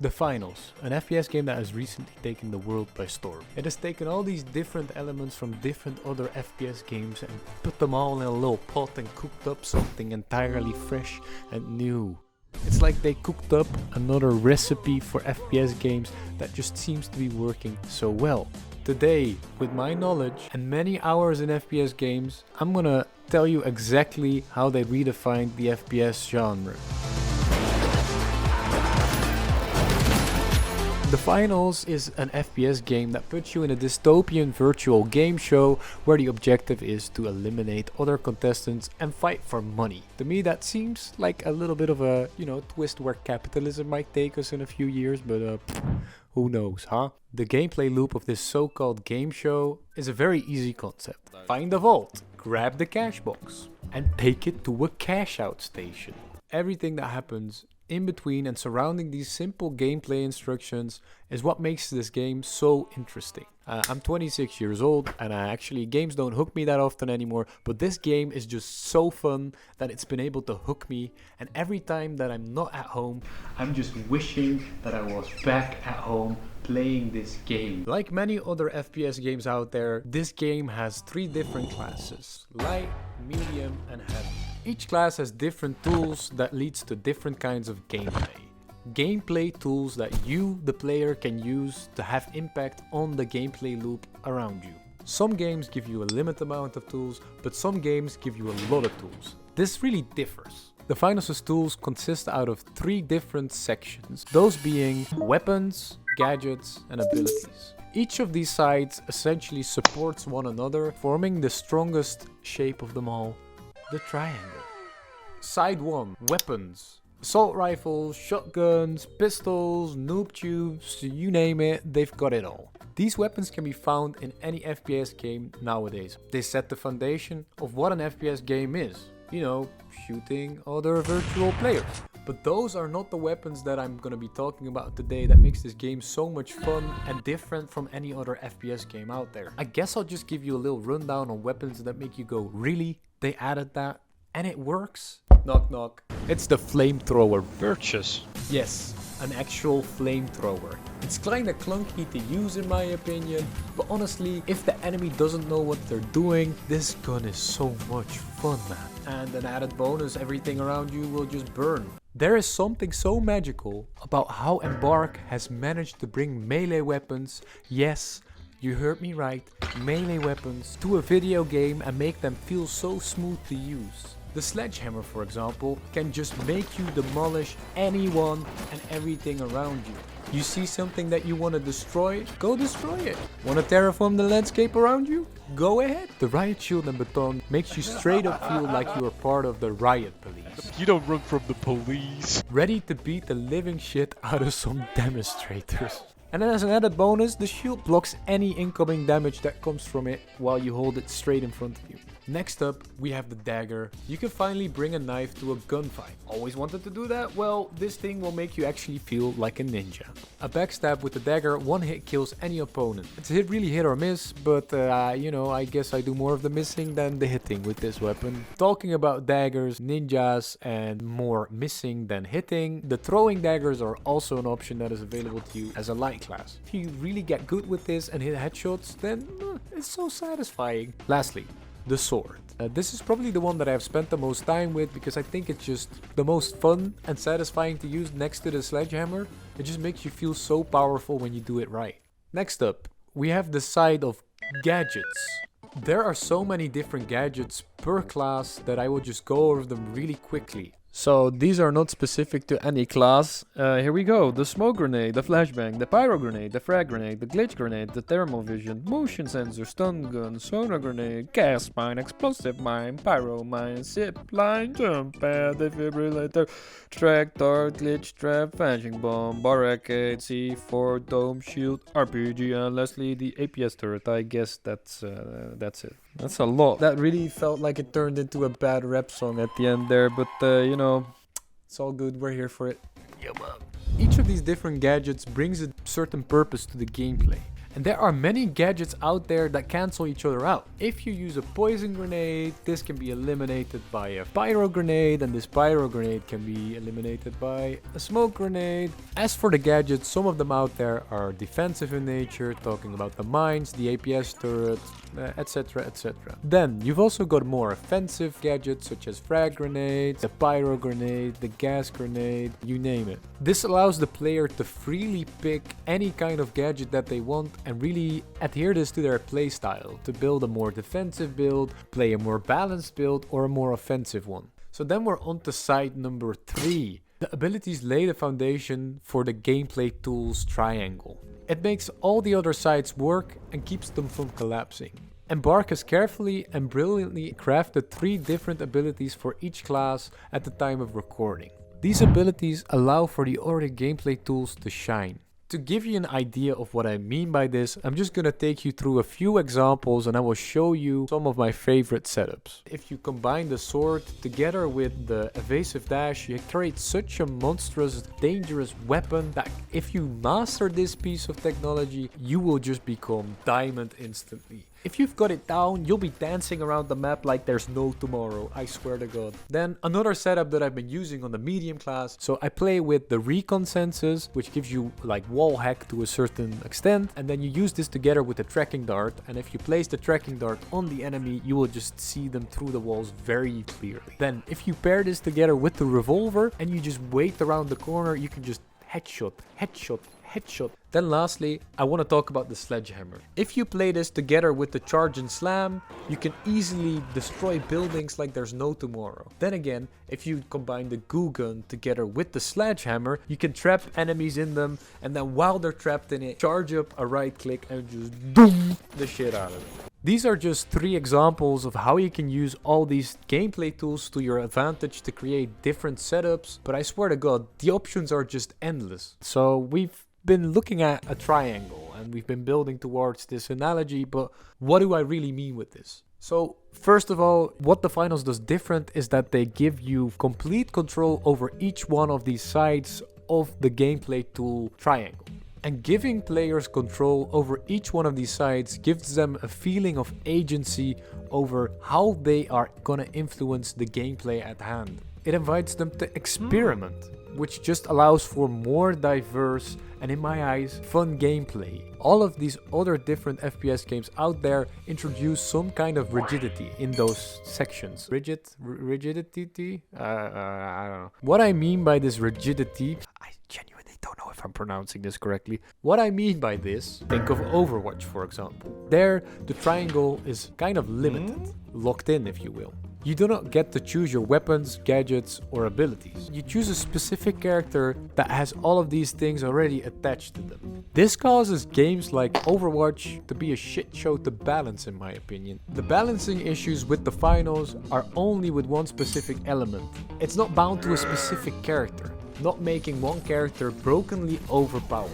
The Finals, an FPS game that has recently taken the world by storm. It has taken all these different elements from different other FPS games and put them all in a little pot and cooked up something entirely fresh and new. It's like they cooked up another recipe for FPS games that just seems to be working so well. Today, with my knowledge and many hours in FPS games, I'm gonna tell you exactly how they redefined the FPS genre. The Finals is an FPS game that puts you in a dystopian virtual game show where the objective is to eliminate other contestants and fight for money. To me that seems like a little bit of a, twist where capitalism might take us in a few years, but who knows, huh? The gameplay loop of this so-called game show is a very easy concept. Find the vault, grab the cash box, and take it to a cash out station. Everything that happens in between and surrounding these simple gameplay instructions is what makes this game so interesting. I'm 26 years old and games don't hook me that often anymore, but this game is just so fun that it's been able to hook me, and every time that I'm not at home, I'm just wishing that I was back at home playing this game. Like many other FPS games out there, this game has 3 different classes: light, medium, and heavy. Each class has different tools that leads to different kinds of gameplay. Gameplay tools that you, the player, can use to have impact on the gameplay loop around you. Some games give you a limited amount of tools, but some games give you a lot of tools. This really differs. The Finals' tools consist out of 3 different sections, those being weapons, gadgets, and abilities. Each of these sides essentially supports one another, forming the strongest shape of them all, the triangle. Side 1, weapons. Assault rifles, shotguns, pistols, noob tubes, you name it, they've got it all. These weapons can be found in any FPS game nowadays. They set the foundation of what an FPS game is. Shooting other virtual players. But those are not the weapons that I'm gonna be talking about today that makes this game so much fun and different from any other FPS game out there. I guess I'll just give you a little rundown on weapons that make you go, really? They added that? And it works? Knock knock. It's the flamethrower. Purchase. Yes, an actual flamethrower. It's kinda clunky to use in my opinion, but honestly, if the enemy doesn't know what they're doing, this gun is so much fun, man. And an added bonus, everything around you will just burn. There is something so magical about how Embark has managed to bring melee weapons, yes, you heard me right, melee weapons, to a video game and make them feel so smooth to use. The sledgehammer, for example, can just make you demolish anyone and everything around you. You see something that you want to destroy? Go destroy it. Want to terraform the landscape around you? Go ahead. The riot shield and baton makes you straight up feel like you are part of the riot police. You don't run from the police. Ready to beat the living shit out of some demonstrators. And then as an added bonus, the shield blocks any incoming damage that comes from it while you hold it straight in front of you. Next up, we have the dagger. You can finally bring a knife to a gunfight. Always wanted to do that? Well, this thing will make you actually feel like a ninja. A backstab with the dagger, one hit kills any opponent. It's really hit or miss, but I guess I do more of the missing than the hitting with this weapon. Talking about daggers, ninjas, and more missing than hitting, the throwing daggers are also an option that is available to you as a light class. If you really get good with this and hit headshots, then it's so satisfying. Lastly, the sword. This is probably the one that I've spent the most time with because I think it's just the most fun and satisfying to use next to the sledgehammer. It just makes you feel so powerful when you do it right. Next up, we have the side of gadgets. There are so many different gadgets per class that I will just go over them really quickly. So these are not specific to any class. Here we go. The smoke grenade, the flashbang, the pyro grenade, the frag grenade, the glitch grenade, the thermal vision, motion sensor, stun gun, sonar grenade, gas mine, explosive mine, pyro mine, zip line, jump pad, defibrillator, tractor, glitch trap, vanishing bomb, barricade, C4, dome shield, RPG, and lastly the APS turret. I guess that's it. That's a lot. That really felt like it turned into a bad rap song at the end there, but it's all good. We're here for it. Yeah, man. Each of these different gadgets brings a certain purpose to the gameplay. And there are many gadgets out there that cancel each other out. If you use a poison grenade, this can be eliminated by a pyro grenade, and this pyro grenade can be eliminated by a smoke grenade. As for the gadgets, some of them out there are defensive in nature, talking about the mines, the APS turret, etc, etc. Then you've also got more offensive gadgets such as frag grenades, the pyro grenade, the gas grenade, you name it. This allows the player to freely pick any kind of gadget that they want and really adhere this to their playstyle to build a more defensive build, play a more balanced build, or a more offensive one. So then we're on to side number 3. The abilities lay the foundation for the gameplay tools triangle. It makes all the other sides work and keeps them from collapsing. Embark has carefully and brilliantly crafted 3 different abilities for each class at the time of recording. These abilities allow for the other gameplay tools to shine. To give you an idea of what I mean by this, I'm just gonna take you through a few examples and I will show you some of my favorite setups. If you combine the sword together with the evasive dash, you create such a monstrous, dangerous weapon that if you master this piece of technology, you will just become diamond instantly. If you've got it down, you'll be dancing around the map like there's no tomorrow, I swear to God. Then another setup that I've been using on the medium class, so I play with the recon senses, which gives you like wall hack to a certain extent, and then you use this together with the tracking dart, and if you place the tracking dart on the enemy, you will just see them through the walls very clearly. Then if you pair this together with the revolver and you just wait around the corner, you can just headshot, headshot, headshot. Then lastly, I want to talk about the sledgehammer. If you play this together with the charge and slam, you can easily destroy buildings like there's no tomorrow. Then again, if you combine the goo gun together with the sledgehammer, you can trap enemies in them, and then while they're trapped in it, charge up a right click and just boom the shit out of it. These are just 3 examples of how you can use all these gameplay tools to your advantage to create different setups, but I swear to God, the options are just endless. So we've been looking at a triangle and we've been building towards this analogy, but what do I really mean with this? So first of all, what the finals does different is that they give you complete control over each one of these sides of the gameplay tool triangle. And giving players control over each one of these sides gives them a feeling of agency over how they are gonna influence the gameplay at hand. It invites them to experiment, which just allows for more diverse and, in my eyes, fun gameplay. All of these other different FPS games out there introduce some kind of rigidity in those sections. Rigidity? I don't know. What I mean by this rigidity, I genuinely don't know if I'm pronouncing this correctly. What I mean by this, think of Overwatch, for example. There, the triangle is kind of limited, locked in, if you will. You do not get to choose your weapons, gadgets, or abilities. You choose a specific character that has all of these things already attached to them. This causes games like Overwatch to be a shit show to balance, in my opinion. The balancing issues with the finals are only with one specific element. It's not bound to a specific character, not making one character brokenly overpowered.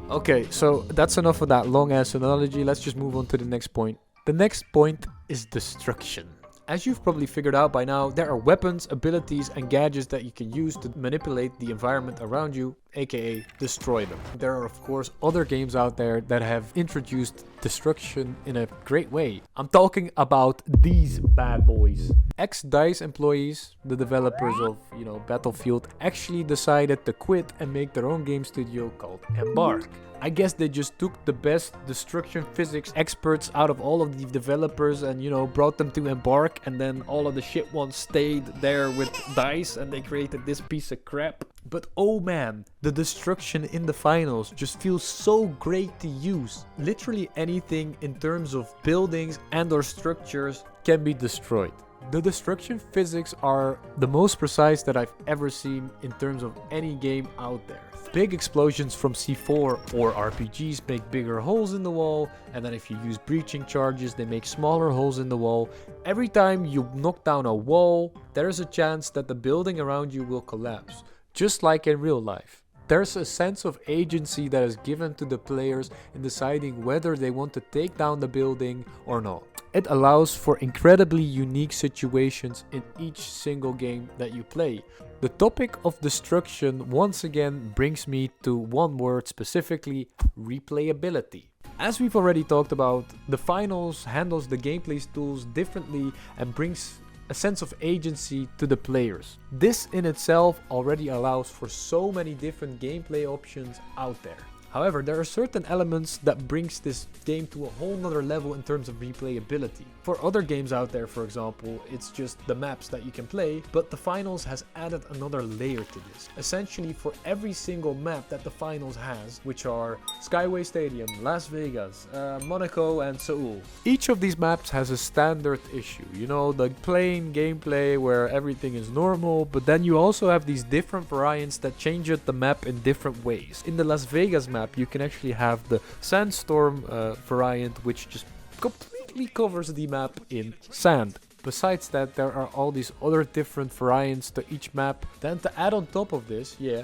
Okay, so that's enough of that long ass analogy. Let's just move on to the next point. The next point is destruction. As you've probably figured out by now, there are weapons, abilities, and gadgets that you can use to manipulate the environment around you, aka destroy them. There are of course other games out there that have introduced destruction in a great way. I'm talking about these bad boys. Ex-DICE employees, the developers of, Battlefield, actually decided to quit and make their own game studio called Embark. I guess they just took the best destruction physics experts out of all of the developers and, brought them to Embark, and then all of the shit ones stayed there with DICE and they created this piece of crap. But oh man, the destruction in the finals just feels so great to use. Literally anything in terms of buildings and or structures can be destroyed. The destruction physics are the most precise that I've ever seen in terms of any game out there. Big explosions from C4 or RPGs make bigger holes in the wall, and then if you use breaching charges, they make smaller holes in the wall. Every time you knock down a wall, there's a chance that the building around you will collapse, just like in real life. There's a sense of agency that is given to the players in deciding whether they want to take down the building or not. It allows for incredibly unique situations in each single game that you play. The topic of destruction once again brings me to one word specifically: replayability. As we've already talked about, the finals handles the gameplay tools differently and brings a sense of agency to the players. This in itself already allows for so many different gameplay options out there. However, there are certain elements that brings this game to a whole nother level in terms of replayability. For other games out there, for example, it's just the maps that you can play, but the finals has added another layer to this. Essentially, for every single map that the finals has, which are Skyway Stadium, Las Vegas, Monaco and Seoul, each of these maps has a standard issue. You know, the plain gameplay where everything is normal, but then you also have these different variants that change up the map in different ways. In the Las Vegas map, you can actually have the sandstorm variant, which just completely covers the map in sand. Besides that, there are all these other different variants to each map. Then to add on top of this, yeah,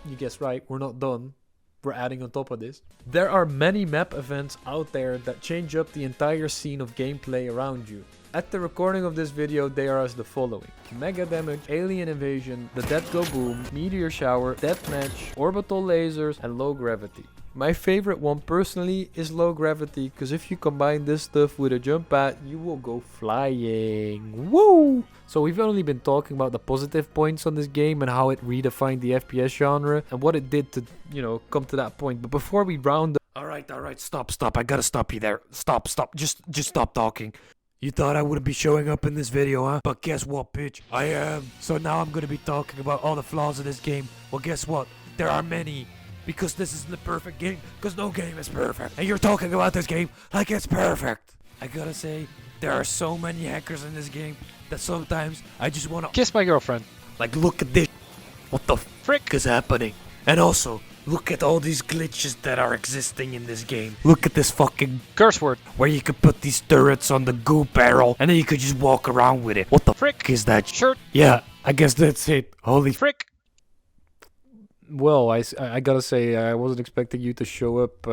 you guessed right, we're not done. We're adding on top of this. There are many map events out there that change up the entire scene of gameplay around you. At the recording of this video, they are as the following: Mega Damage, Alien Invasion, The Dead Go Boom, Meteor Shower, Deathmatch, Orbital Lasers, and Low Gravity. My favorite one personally is Low Gravity, because if you combine this stuff with a jump pad, you will go flying. Woo! So we've only been talking about the positive points on this game and how it redefined the FPS genre and what it did to, you know, come to that point. But before we round up... Alright, stop. I gotta stop you there. Stop. Just stop talking. You thought I wouldn't be showing up in this video, huh? But guess what, bitch? I am. So now I'm gonna be talking about all the flaws of this game. Well, guess what? There are many. Because this is the perfect game. Because no game is perfect. And you're talking about this game like it's perfect. I gotta say, there are so many hackers in this game that sometimes I just wanna... Kiss my girlfriend. Like, look at this. What the frick is happening? And also... look at all these glitches that are existing in this game. Look at this fucking Curse word. where you could put these turrets on the goo barrel and then you could just walk around with it. What the frick is that? Shirt. Yeah, I guess that's it. Holy Frick. Well, I gotta say, I wasn't expecting you to show up.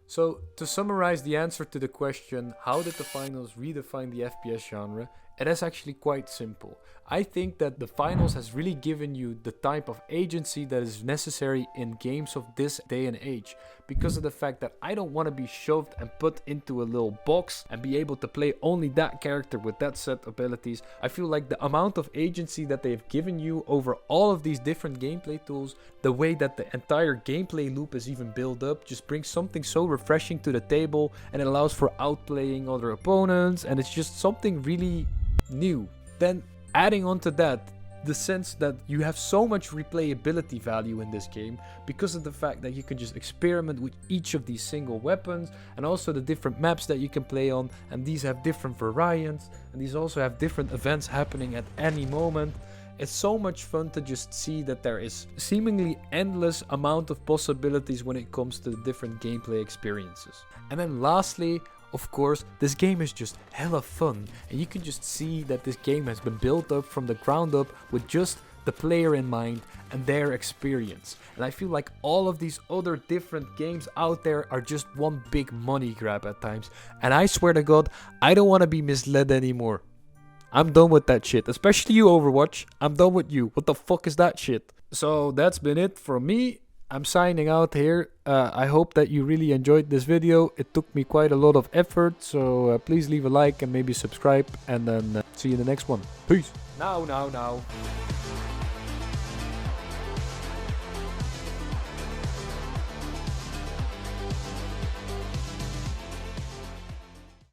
So, to summarize the answer to the question, how did the finals redefine the FPS genre? It is actually quite simple. I think that the finals has really given you the type of agency that is necessary in games of this day and age, because of the fact that I don't want to be shoved and put into a little box and be able to play only that character with that set of abilities. I feel like the amount of agency that they've given you over all of these different gameplay tools, the way that the entire gameplay loop is even built up, just brings something so refreshing to the table, and it allows for outplaying other opponents, and it's just something really new. Then adding on to that, the sense that you have so much replayability value in this game because of the fact that you can just experiment with each of these single weapons, and also the different maps that you can play on, and these have different variants, and these also have different events happening at any moment. It's so much fun to just see that there is seemingly endless amount of possibilities when it comes to the different gameplay experiences. And then lastly, of course, this game is just hella fun, and you can just see that this game has been built up from the ground up with just the player in mind and their experience. And I feel like all of these other different games out there are just one big money grab at times. And I swear to God, I don't want to be misled anymore. I'm done with that shit. Especially you, Overwatch. I'm done with you. What the fuck is that shit? So that's been it from me. I'm signing out here. I hope that you really enjoyed this video. It took me quite a lot of effort, so please leave a like and maybe subscribe, and then see you in the next one. Peace. Now.